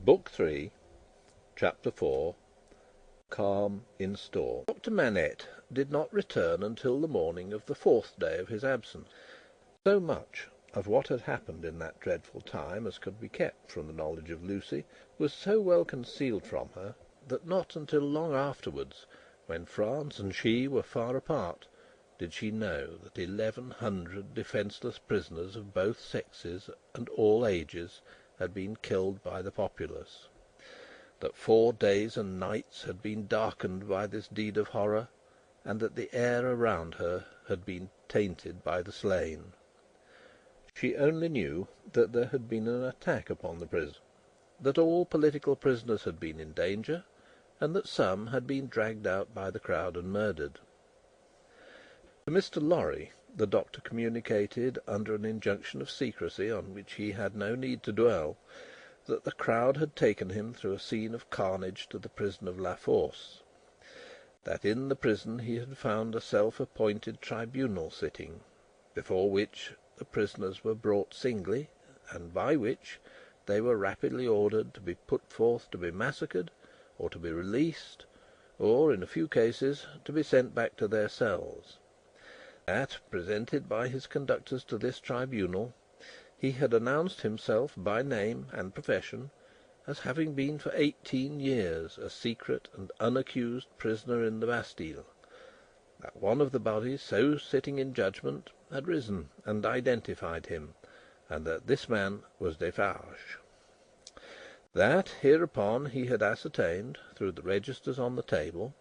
Book 3, Chapter 4, Calm in Storm. Dr. Manette did not return until the morning of the 4th day of his absence. So much of what had happened in that dreadful time as could be kept from the knowledge of Lucy was so well concealed from her that not until long afterwards, when France and she were far apart, did she know that 1,100 defenceless prisoners of both sexes and all ages had been killed by the populace, that 4 days and nights had been darkened by this deed of horror, and that the air around her had been tainted by the slain. She only knew that there had been an attack upon the prison, that all political prisoners had been in danger, and that some had been dragged out by the crowd and murdered. To Mr. Lorry the doctor communicated, under an injunction of secrecy on which he had no need to dwell, that the crowd had taken him through a scene of carnage to the prison of La Force, that in the prison he had found a self-appointed tribunal sitting, before which the prisoners were brought singly, and by which they were rapidly ordered to be put forth to be massacred, or to be released, or, in a few cases, to be sent back to their cells. That, presented by his conductors to this tribunal, he had announced himself by name and profession as having been for 18 years a secret and unaccused prisoner in the Bastille, that one of the bodies so sitting in judgment had risen and identified him, and that this man was Defarge. That hereupon he had ascertained, through the registers on the table,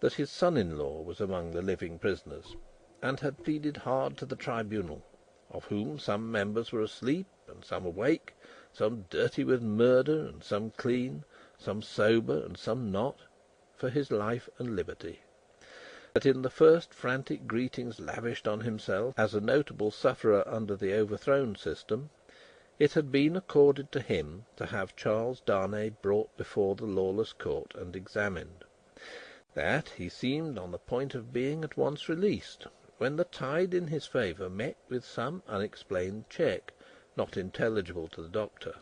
that his son-in-law was among the living prisoners, and had pleaded hard to the tribunal, of whom some members were asleep and some awake, some dirty with murder and some clean, some sober and some not, for his life and liberty. That in the first frantic greetings lavished on himself as a notable sufferer under the overthrown system, it had been accorded to him to have Charles Darnay brought before the lawless court and examined. That he seemed on the point of being at once released, when the tide in his favour met with some unexplained check, not intelligible to the doctor,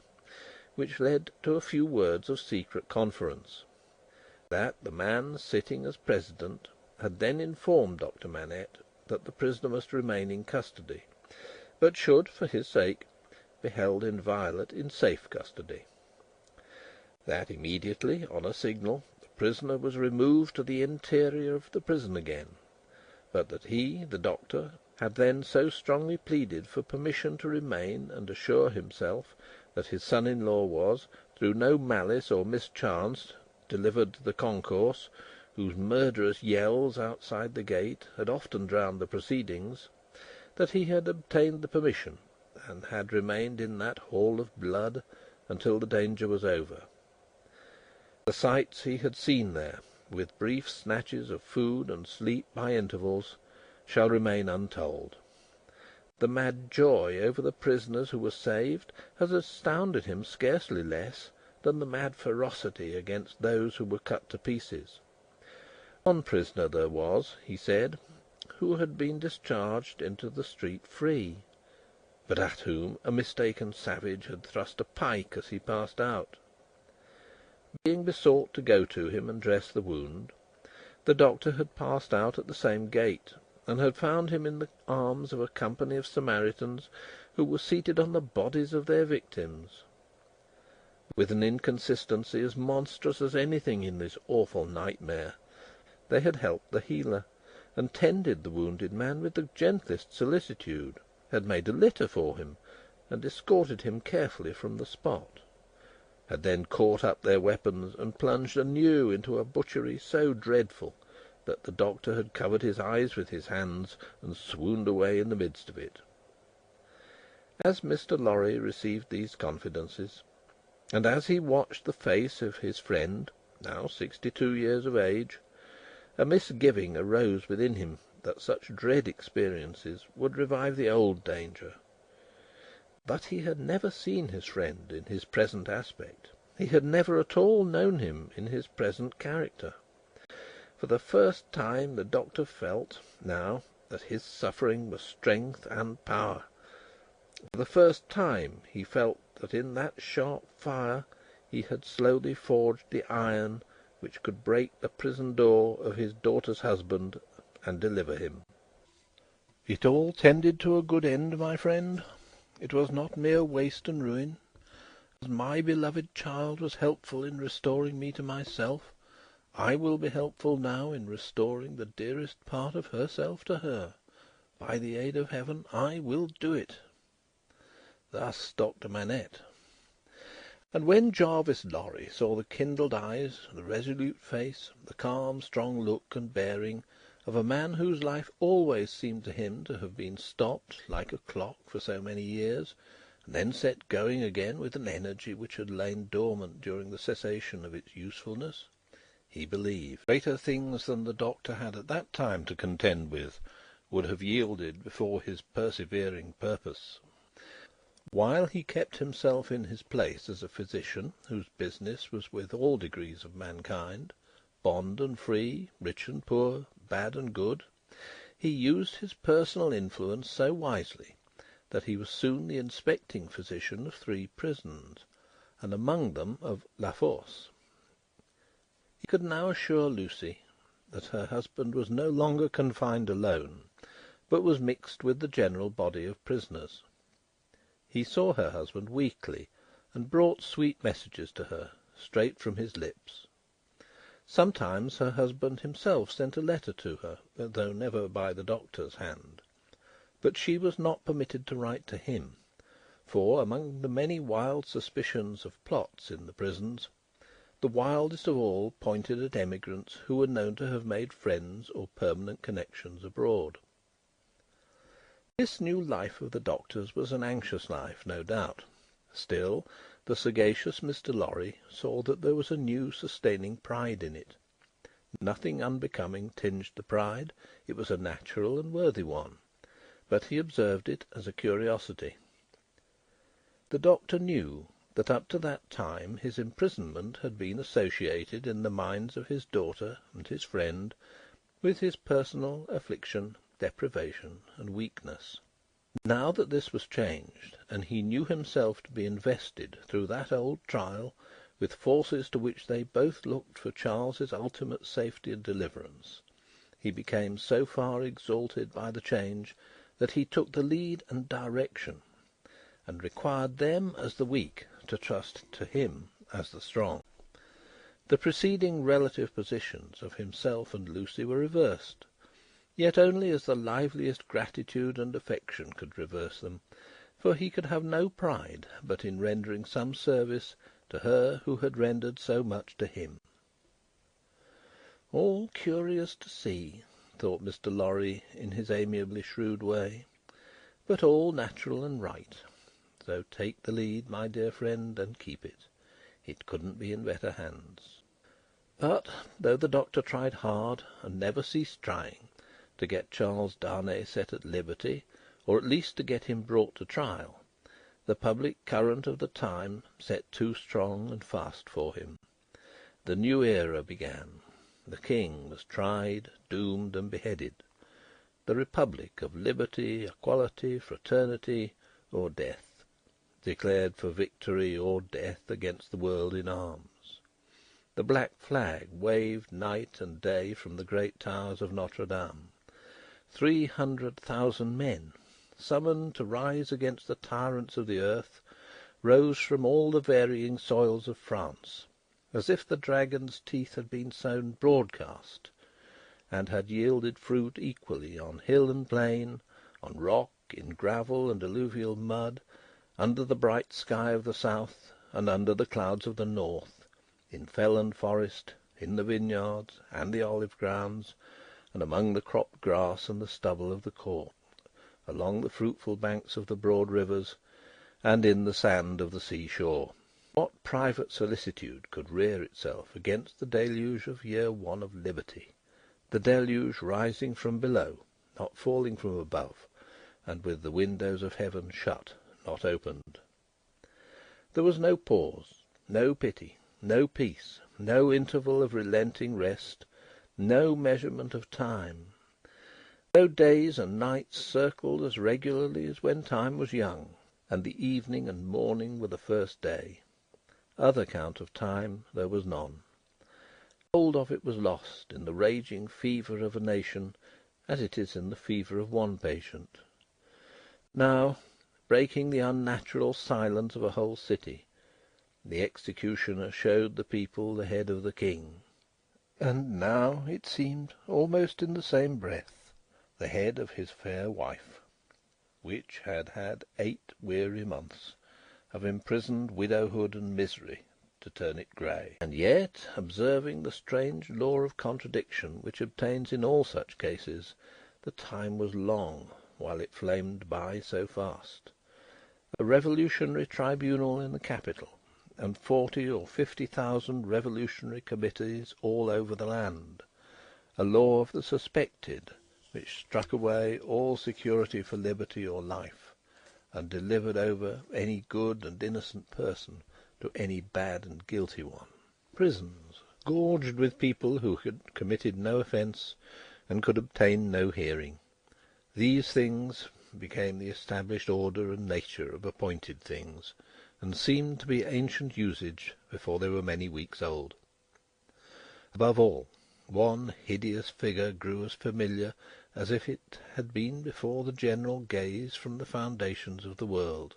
which led to a few words of secret conference. That the man sitting as president had then informed Dr. Manette that the prisoner must remain in custody, but should, for his sake, be held inviolate in safe custody. That immediately, on a signal, the prisoner was removed to the interior of the prison again, but that he, the doctor, had then so strongly pleaded for permission to remain and assure himself that his son-in-law was, through no malice or mischance, delivered to the concourse, whose murderous yells outside the gate had often drowned the proceedings, that he had obtained the permission, and had remained in that hall of blood until the danger was over. The sights he had seen there, with brief snatches of food and sleep by intervals, shall remain untold. The mad joy over the prisoners who were saved has astounded him scarcely less than the mad ferocity against those who were cut to pieces. One prisoner there was, he said, who had been discharged into the street free, but at whom a mistaken savage had thrust a pike as he passed out. Being besought to go to him and dress the wound, the doctor had passed out at the same gate, and had found him in the arms of a company of Samaritans who were seated on the bodies of their victims. With an inconsistency as monstrous as anything in this awful nightmare, they had helped the healer, and tended the wounded man with the gentlest solicitude, had made a litter for him, and escorted him carefully from the spot, had then caught up their weapons and plunged anew into a butchery so dreadful that the doctor had covered his eyes with his hands and swooned away in the midst of it. As Mr. Lorry received these confidences, and as he watched the face of his friend, now 62 years of age, a misgiving arose within him that such dread experiences would revive the old danger. But he had never seen his friend in his present aspect. He had never at all known him in his present character. For the first time the doctor felt, now, that his suffering was strength and power. For the first time he felt that in that sharp fire he had slowly forged the iron which could break the prison door of his daughter's husband and deliver him. It all tended to a good end, my friend. It was not mere waste and ruin. As my beloved child was helpful in restoring me to myself, I will be helpful now in restoring the dearest part of herself to her. By the aid of heaven, I will do it. Thus Dr. Manette. And when Jarvis Lorry saw the kindled eyes, the resolute face, the calm, strong look and bearing of a man whose life always seemed to him to have been stopped, like a clock, for so many years, and then set going again with an energy which had lain dormant during the cessation of its usefulness, he believed greater things than the doctor had at that time to contend with would have yielded before his persevering purpose. While he kept himself in his place as a physician whose business was with all degrees of mankind, bond and free, rich and poor, bad and good, he used his personal influence so wisely that he was soon the inspecting physician of 3 prisons, and among them of La Force. He could now assure Lucy that her husband was no longer confined alone, but was mixed with the general body of prisoners. He saw her husband weekly, and brought sweet messages to her, straight from his lips. Sometimes her husband himself sent a letter to her, though never by the doctor's hand. But she was not permitted to write to him, for, among the many wild suspicions of plots in the prisons, the wildest of all pointed at emigrants who were known to have made friends or permanent connections abroad. This new life of the doctor's was an anxious life, no doubt. Still, the sagacious Mr. Lorry saw that there was a new sustaining pride in it. Nothing unbecoming tinged the pride. It was a natural and worthy one, but he observed it as a curiosity. The doctor knew that up to that time his imprisonment had been associated in the minds of his daughter and his friend with his personal affliction, deprivation, and weakness. Now that this was changed, and he knew himself to be invested through that old trial with forces to which they both looked for Charles's ultimate safety and deliverance, he became so far exalted by the change that he took the lead and direction, and required them as the weak to trust to him as the strong. The preceding relative positions of himself and Lucy were reversed, yet only as the liveliest gratitude and affection could reverse them, for he could have no pride but in rendering some service to her who had rendered so much to him. All curious to see, thought Mr. Lorry in his amiably shrewd way, but all natural and right. So take the lead, my dear friend, and keep it. It couldn't be in better hands. But, though the doctor tried hard, and never ceased trying, to get Charles Darnay set at liberty, or at least to get him brought to trial, the public current of the time set too strong and fast for him. The new era began. The king was tried, doomed, and beheaded. The republic of liberty, equality, fraternity, or death, declared for victory or death against the world in arms. The black flag waved night and day from the great towers of Notre Dame. 300,000 men, summoned to rise against the tyrants of the earth, rose from all the varying soils of France, as if the dragon's teeth had been sown broadcast, and had yielded fruit equally on hill and plain, on rock, in gravel and alluvial mud, under the bright sky of the south, and under the clouds of the north, in fell and forest, in the vineyards and the olive grounds, and among the cropped grass and the stubble of the court, along the fruitful banks of the broad rivers, and in the sand of the sea-shore. What private solicitude could rear itself against the deluge of year 1 of liberty, the deluge rising from below, not falling from above, and with the windows of heaven shut, not opened? There was no pause, no pity, no peace, no interval of relenting rest, no measurement of time. Though days and nights circled as regularly as when time was young, and the evening and morning were the first day, Other count of time there was none. Hold of it was lost in the raging fever of a nation, as it is in the fever of one patient. Now, breaking the unnatural silence of a whole city, the executioner showed the people the head of the king, and now, it seemed, almost in the same breath, the head of his fair wife, which had had 8 weary months of imprisoned widowhood and misery to turn it grey. And yet, observing the strange law of contradiction which obtains in all such cases, the time was long while it flamed by so fast. A revolutionary tribunal in the capital, and 40 or 50,000 revolutionary committees all over the land. A law of the suspected, which struck away all security for liberty or life, and delivered over any good and innocent person to any bad and guilty one. Prisons, gorged with people who had committed no offence and could obtain no hearing. These things became the established order and nature of appointed things, and seemed to be ancient usage before they were many weeks old. Above all, one hideous figure grew as familiar as if it had been before the general gaze from the foundations of the world,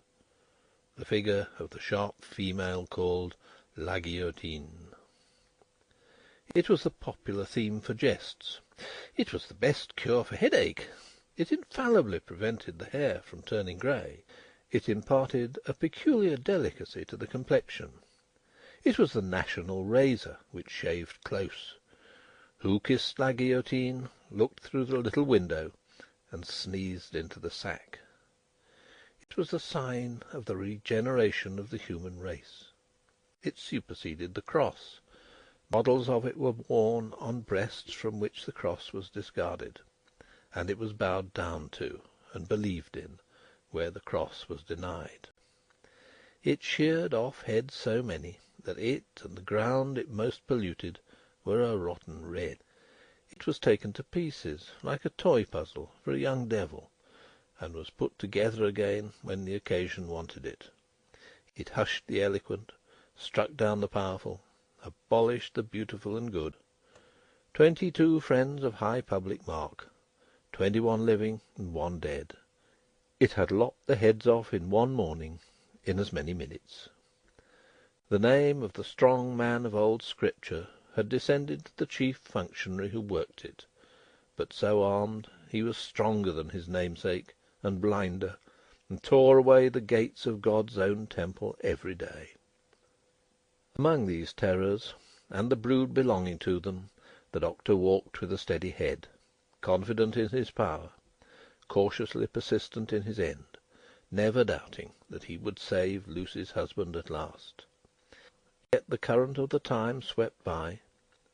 the figure of the sharp female called La Guillotine. It was the popular theme for jests. It was the best cure for headache. It infallibly prevented the hair from turning grey. It imparted a peculiar delicacy to the complexion. It was the national razor, which shaved close. Who kissed La Guillotine, looked through the little window, and sneezed into the sack. It was the sign of the regeneration of the human race. It superseded the cross. Models of it were worn on breasts from which the cross was discarded, and it was bowed down to and believed in where the cross was denied. It sheared off heads so many that it and the ground it most polluted were a rotten red. It was taken to pieces like a toy puzzle for a young devil, and was put together again when the occasion wanted it. It hushed the eloquent, struck down the powerful, abolished the beautiful and good. 22 friends of high public mark, 21 living and 1 dead. It had lopped the heads off in one morning, in as many minutes. The name of the strong man of old Scripture had descended to the chief functionary who worked it, but so armed he was stronger than his namesake, and blinder, and tore away the gates of God's own temple every day. Among these terrors, and the brood belonging to them, the doctor walked with a steady head, confident in his power, cautiously persistent in his end, never doubting that he would save Lucy's husband at last. Yet the current of the time swept by,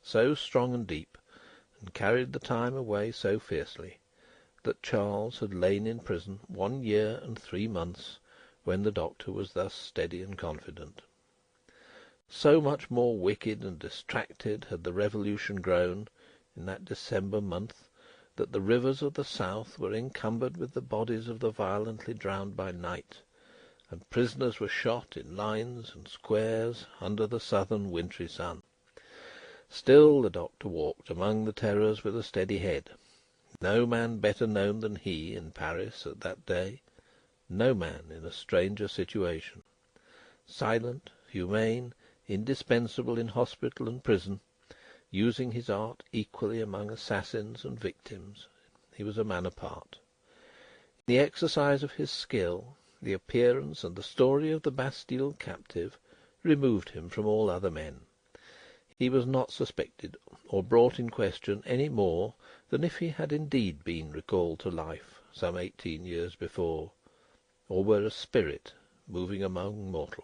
so strong and deep, and carried the time away so fiercely, that Charles had lain in prison 1 year and 3 months when the doctor was thus steady and confident. So much more wicked and distracted had the Revolution grown in that December month, that the rivers of the south were encumbered with the bodies of the violently drowned by night, and prisoners were shot in lines and squares under the southern wintry sun. Still the doctor walked among the terrors with a steady head. No man better known than he in Paris at that day, no man in a stranger situation. Silent, humane, indispensable in hospital and prison, using his art equally among assassins and victims, he was a man apart. In the exercise of his skill, the appearance and the story of the Bastille captive removed him from all other men. He was not suspected or brought in question any more than if he had indeed been recalled to life some 18 years before, or were a spirit moving among mortals.